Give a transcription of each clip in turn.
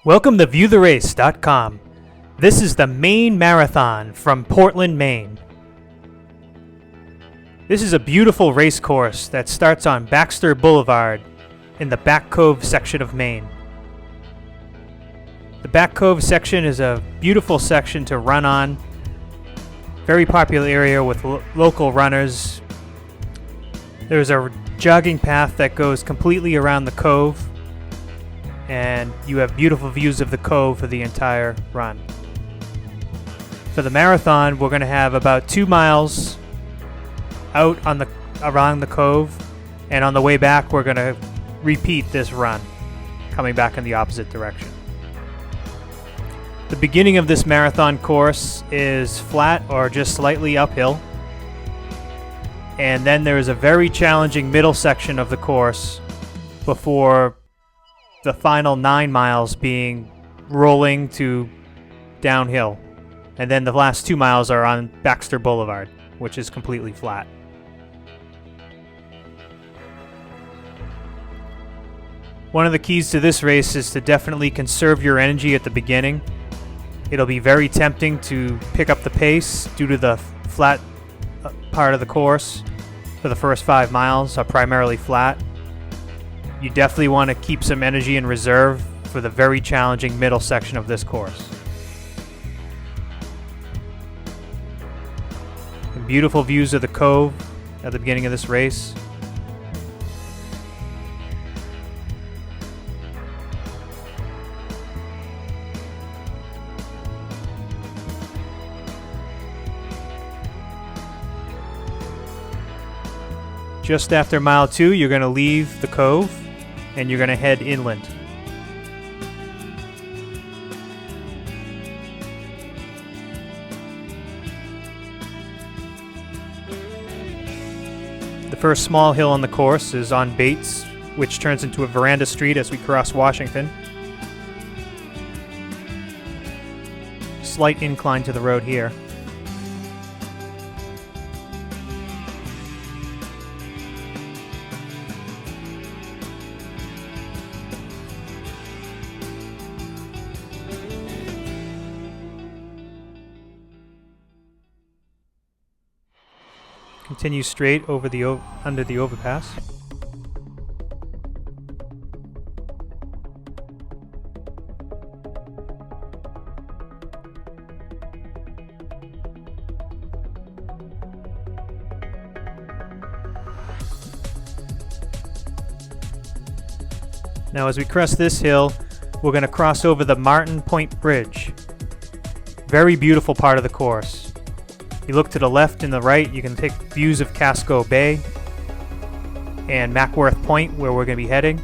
Welcome to ViewTheRace.com. This is the Maine Marathon from Portland, Maine. This is a beautiful race course that starts on Baxter Boulevard in the Back Cove section of Maine. The Back Cove section is a beautiful section to run on. Very popular area with local runners. There's a jogging path that goes completely around the cove, and you have beautiful views of the cove for the entire run. For the marathon, we're going to have about 2 miles out on around the cove, and on the way back we're going to repeat this run, coming back in the opposite direction. The beginning of this marathon course is flat or just slightly uphill, and then there is a very challenging middle section of the course before the final 9 miles being rolling to downhill. And then the last 2 miles are on Baxter Boulevard, which is completely flat. One of the keys to this race is to definitely conserve your energy at the beginning. It'll be very tempting to pick up the pace due to the flat part of the course. For the first 5 miles are primarily flat. You definitely want to keep some energy in reserve for the very challenging middle section of this course. And beautiful views of the cove at the beginning of this race. Just after mile 2, you're going to leave the cove and you're going to head inland. The first small hill on the course is on Bates, which turns into a veranda street as we cross Washington. Slight incline to the road here. Continue straight over the under the overpass. Now as we crest this hill, we're going to cross over the Marathon Point Bridge. Very beautiful part of the course. You look to the left and the right, you can take views of Casco Bay and Mackworth Point, where we're going to be heading.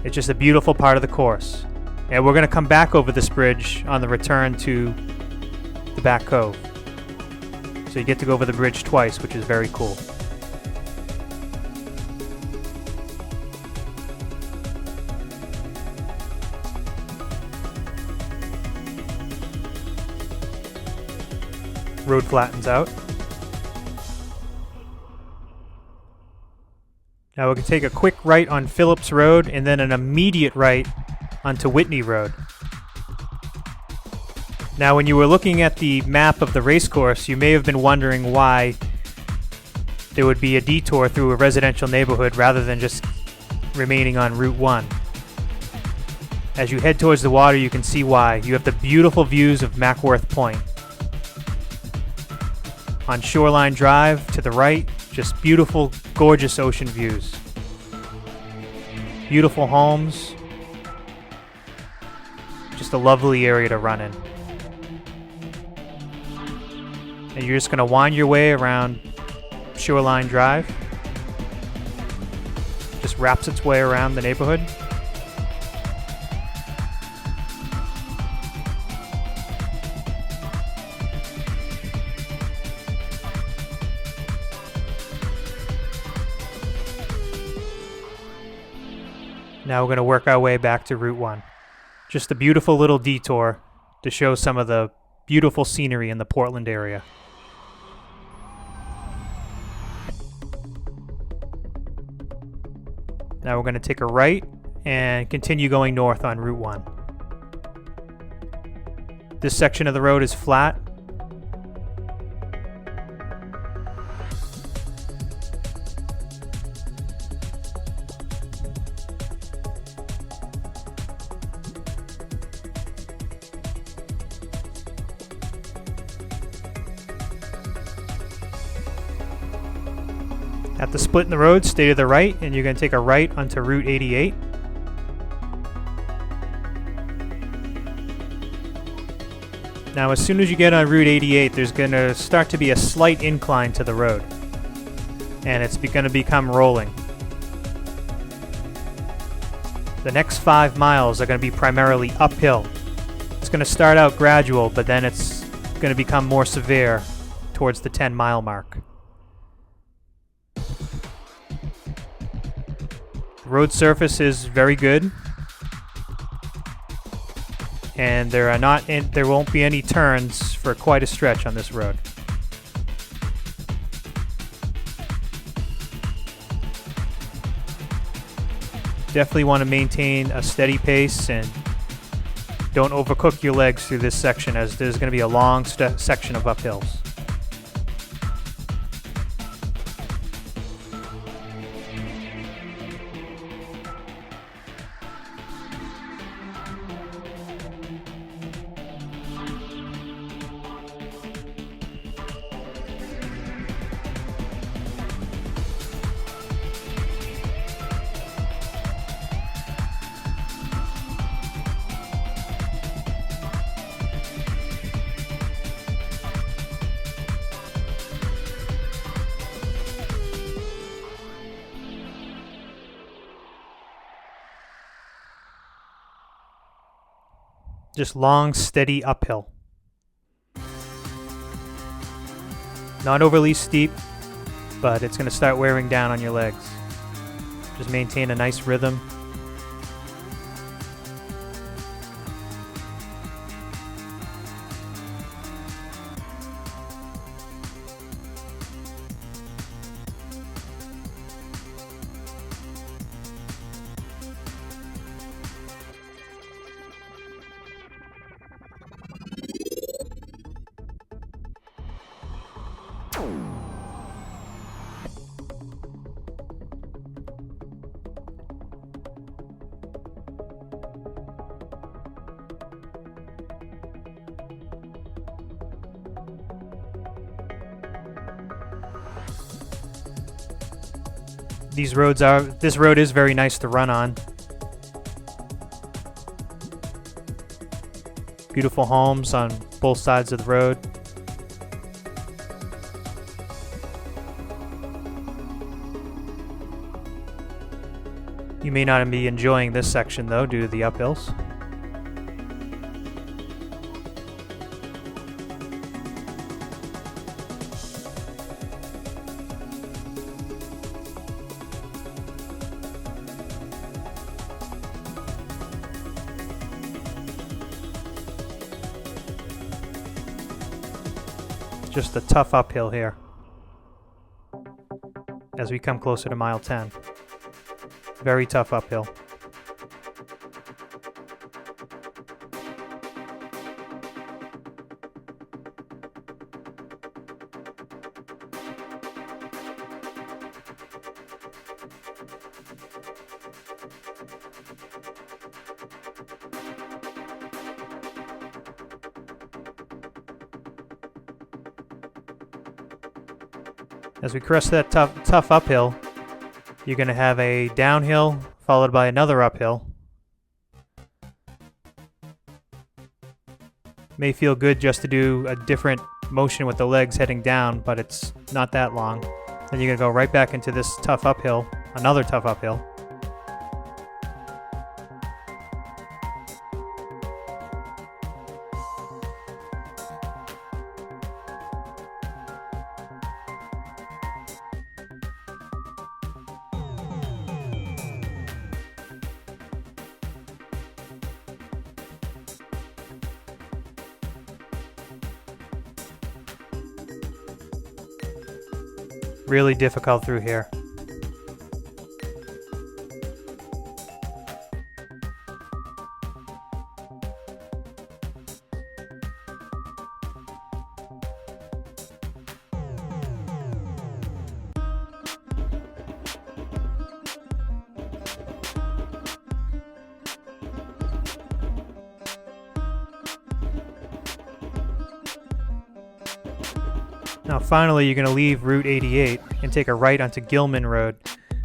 It's just a beautiful part of the course. And we're going to come back over this bridge on the return to the Back Cove. So you get to go over the bridge twice, which is very cool. Road flattens out. Now we can take a quick right on Phillips Road and then an immediate right onto Whitney Road. Now when you were looking at the map of the race course, you may have been wondering why there would be a detour through a residential neighborhood rather than just remaining on Route 1. As you head towards the water, you can see why. You have the beautiful views of Mackworth Point. On Shoreline Drive to the right, just beautiful, gorgeous ocean views. Beautiful homes. Just a lovely area to run in. And you're just going to wind your way around Shoreline Drive. Just wraps its way around the neighborhood. Now we're going to work our way back to Route 1. Just a beautiful little detour to show some of the beautiful scenery in the Portland area. Now we're going to take a right and continue going north on Route 1. This section of the road is flat. At the split in the road, stay to the right, and you're going to take a right onto Route 88. Now, as soon as you get on Route 88, there's going to start to be a slight incline to the road, and it's going to become rolling. The next 5 miles are going to be primarily uphill. It's going to start out gradual, but then it's going to become more severe towards the 10-mile mark. The road surface is very good, and there won't be any turns for quite a stretch on this road. Definitely want to maintain a steady pace and don't overcook your legs through this section, as there's going to be a long section of uphills. Just long, steady uphill. Not overly steep, but it's going to start wearing down on your legs. Just maintain a nice rhythm. This road is very nice to run on. Beautiful homes on both sides of the road. You may not be enjoying this section though, due to the uphills. Just a tough uphill here as we come closer to mile 10. Very tough uphill. As we crest that tough uphill, you're going to have a downhill followed by another uphill. May feel good just to do a different motion with the legs heading down, but it's not that long. Then you're going to go right back into this tough uphill, another tough uphill. Really difficult through here. Now finally you're going to leave Route 88 and take a right onto Gilman Road.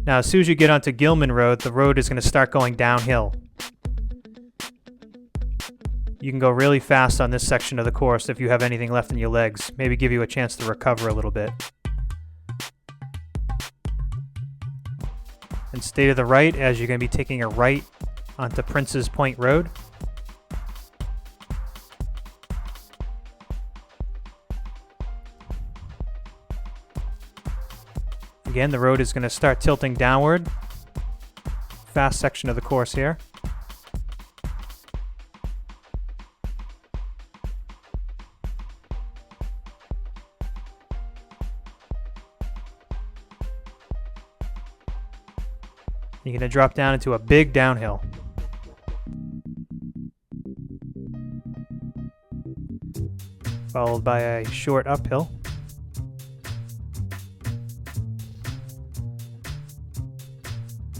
Now as soon as you get onto Gilman Road, the road is going to start going downhill. You can go really fast on this section of the course if you have anything left in your legs. Maybe give you a chance to recover a little bit. And stay to the right as you're going to be taking a right onto Prince's Point Road. Again, the road is going to start tilting downward. Fast section of the course here. You're going to drop down into a big downhill. Followed by a short uphill.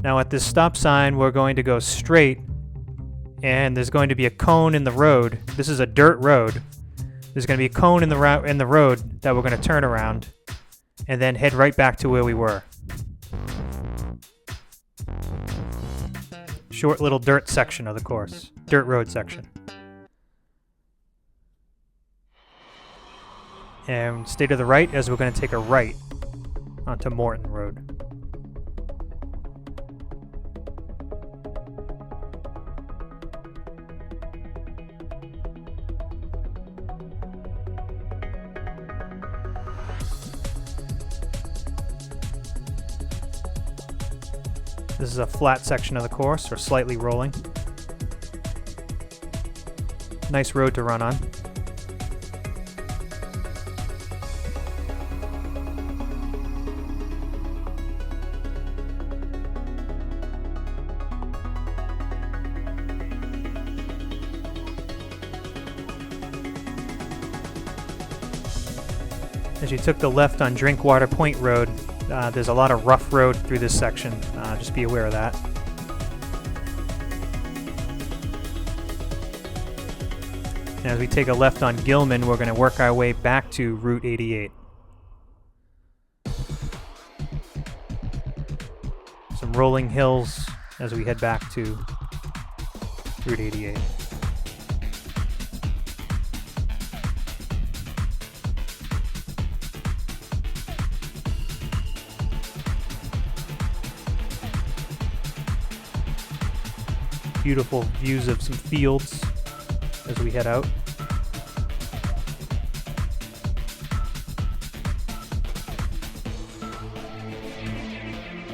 Now at this stop sign, we're going to go straight, and there's going to be a cone in the road. This is a dirt road. There's going to be a cone in the road that we're going to turn around and then head right back to where we were. Short little dirt section of the course. Dirt road section. And stay to the right as we're going to take a right onto Morton Road. This is a flat section of the course, or slightly rolling. Nice road to run on. As you took the left on Drinkwater Point Road, there's a lot of rough road through this section. Just be aware of that. And as we take a left on Gilman, we're going to work our way back to Route 88. Some rolling hills as we head back to Route 88. Beautiful views of some fields as we head out.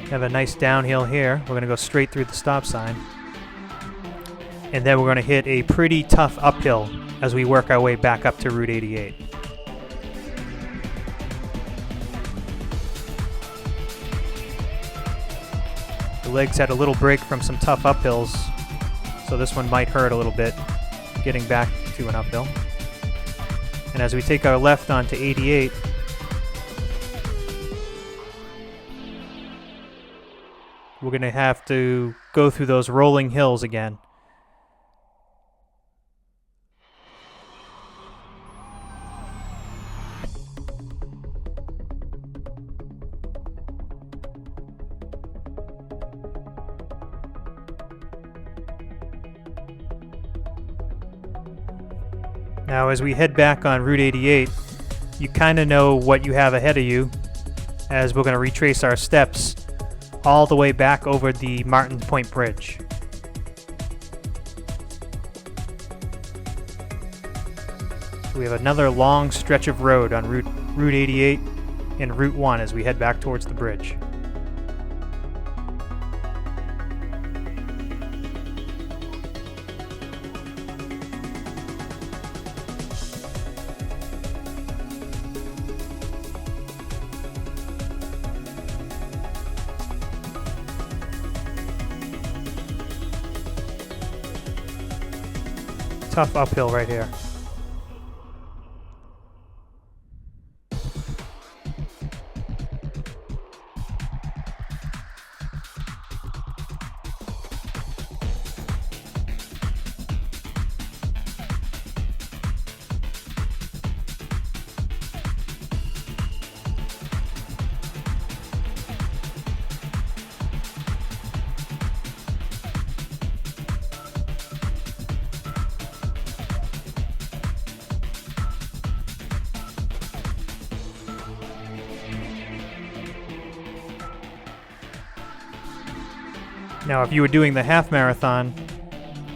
Have a nice downhill here. We're going to go straight through the stop sign. And then we're going to hit a pretty tough uphill as we work our way back up to Route 88. The legs had a little break from some tough uphills, so this one might hurt a little bit getting back to an uphill. And as we take our left onto 88, we're going to have to go through those rolling hills again. Now, as we head back on Route 88, you kind of know what you have ahead of you, as we're going to retrace our steps all the way back over the Martins Point Bridge. We have another long stretch of road on Route 88 and Route 1 as we head back towards the bridge. Tough uphill right here. Now, if you were doing the half marathon,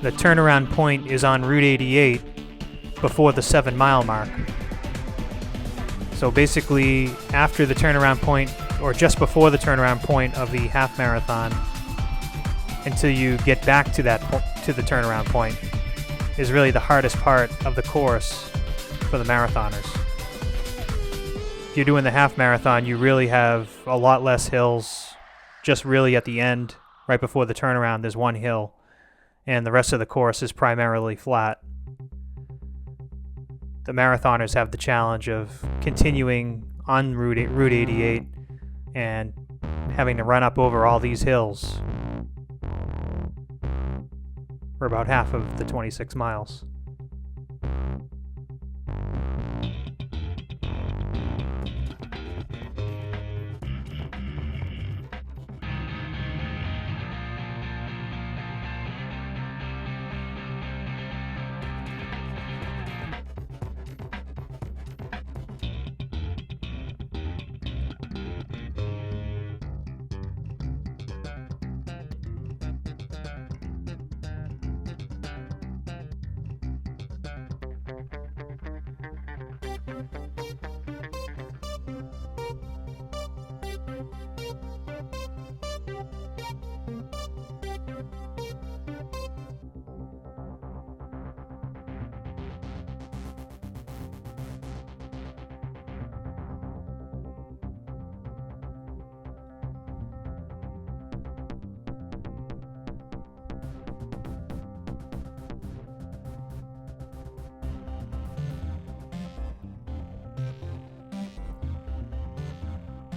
the turnaround point is on Route 88 before the 7-mile mark. So basically, after the turnaround point, or just before the turnaround point of the half marathon, until you get back to to the turnaround point, is really the hardest part of the course for the marathoners. If you're doing the half marathon, you really have a lot less hills. Just really at the end, right before the turnaround, there's one hill, and the rest of the course is primarily flat. The marathoners have the challenge of continuing on Route 88 and having to run up over all these hills for about half of the 26 miles.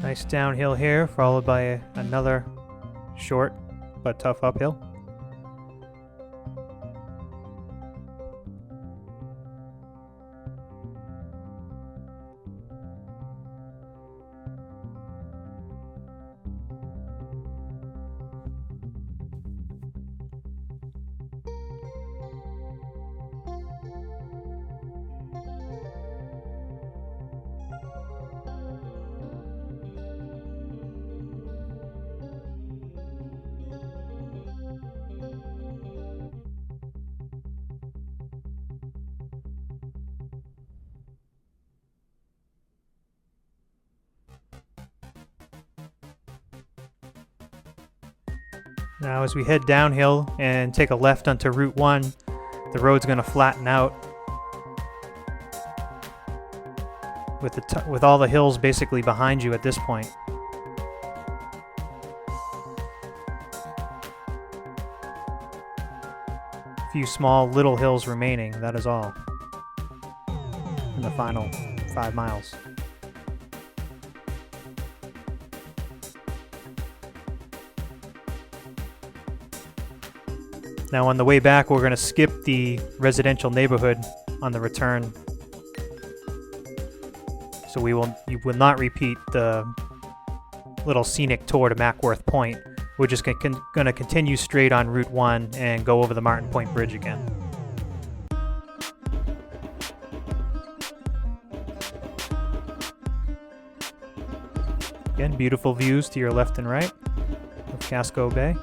Nice downhill here, followed by another short but tough uphill. Now as we head downhill and take a left onto Route 1, the road's going to flatten out with all the hills basically behind you at this point. A few small little hills remaining, that is all, in the final 5 miles. Now on the way back, we're going to skip the residential neighborhood on the return. So you will not repeat the little scenic tour to Mackworth Point. We're just going to continue straight on Route 1 and go over the Martin Point Bridge again. Again, beautiful views to your left and right of Casco Bay.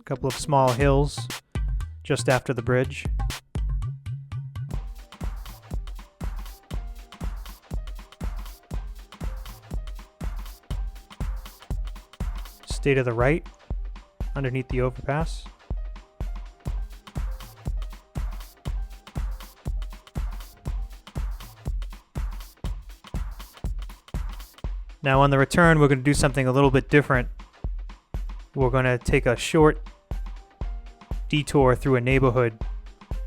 Couple of small hills just after the bridge. Stay to the right underneath the overpass. Now on the return, we're going to do something a little bit different. We're going to take a short detour through a neighborhood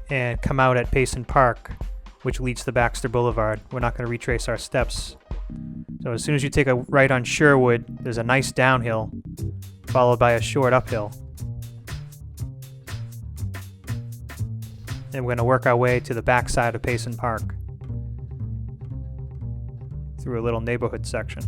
and come out at Payson Park, which leads to Baxter Boulevard. We're not going to retrace our steps. So as soon as you take a right on Sherwood, there's a nice downhill, followed by a short uphill. And we're going to work our way to the backside of Payson Park through a little neighborhood section.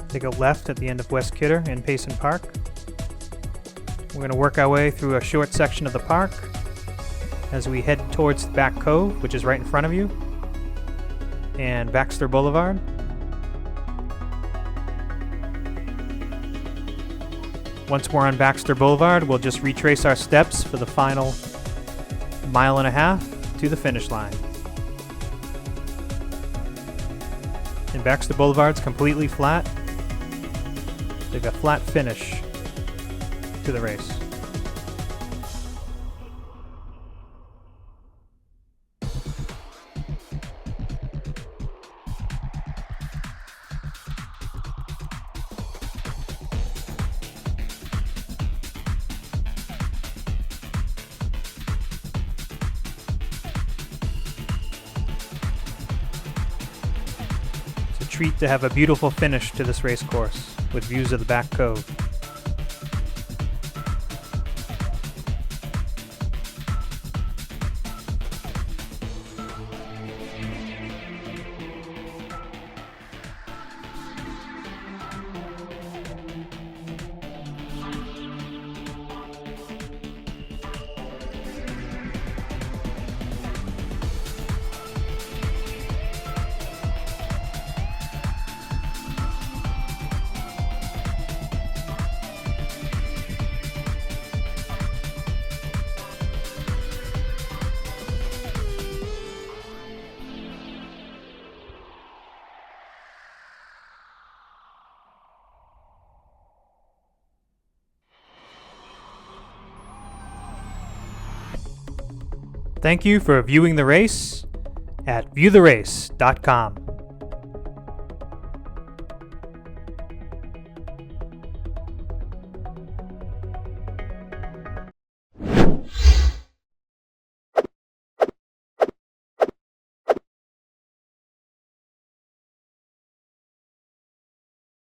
Take a left at the end of West Kidder and Payson Park. We're going to work our way through a short section of the park as we head towards Back Cove, which is right in front of you, and Baxter Boulevard. Once we're on Baxter Boulevard, we'll just retrace our steps for the final 1.5 miles to the finish line. And Baxter Boulevard's completely flat. They've got flat finish to the race. Treat to have a beautiful finish to this race course with views of the Back Cove. Thank you for viewing the race at viewtherace.com.